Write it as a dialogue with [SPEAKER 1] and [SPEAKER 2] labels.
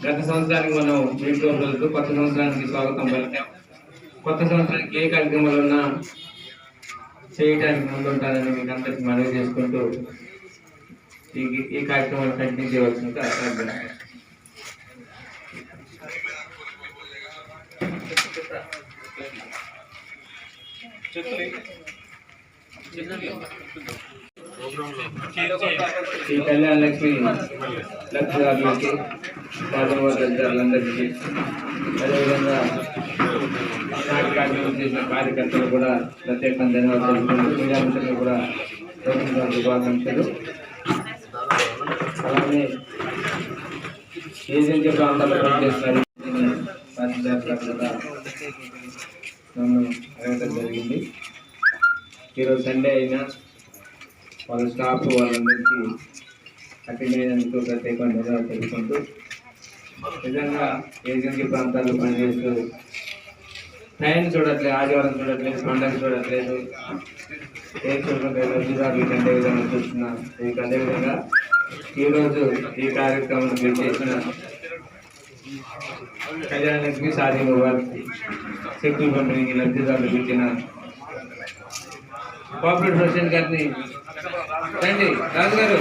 [SPEAKER 1] గత సంవత్సరానికి మనం వీటిలో రోజులు కొత్త సంవత్సరానికి స్వాగతం పలికాం. కొత్త సంవత్సరానికి ఏ కార్యక్రమాలు ఉన్నా చేయడానికి ముందుంటానని మీకు అందరికీ మనవి చేసుకుంటూ ఈ కార్యక్రమాలు కంటిన్యూ చేయవలసిందిగా ప్రార్థన. శ్రీ కళ్యాణ లక్ష్మి లబ్ధిదారులకి తల్లిదండ్రులందరికీ అదేవిధంగా కార్యక్రమం చేసిన కార్యకర్తలు కూడా ప్రత్యేకంగా ధన్యవాదాలు కూడా శుభాకాంక్షలు. అలానే ఏజెన్సీ ప్రాంతాల్లో పనిచేస్తారు కూడా నన్ను అడగడం జరిగింది. ఈరోజు సండే అయినా వాళ్ళ స్టాఫ్ వాళ్ళందరికీ అటెండ్ అయినందుకు ప్రత్యేకంగా ధన్యవాదాలు తెలుసుకుంటూ నిజంగా ఏజెన్సీ ప్రాంతాల్లో పనిచేస్తూ టైం చూడట్లేదు, ఆదివారం చూడట్లేదు, పండుగ చూడట్లేదు, ఏం చూడట్లేదు, అధికారులు కంటే విధంగా చూస్తున్నాం. మీకు అదేవిధంగా ఈరోజు ఈ కార్యక్రమం చేసిన కళ్యాణ లక్ష్మి సాధి వారికి శక్తులు పంపిణీ లబ్ధిదారులకు ఇచ్చిన కోఆపరేటివ్ ప్రెసిడెంట్ గారిని రండి రాజు గారు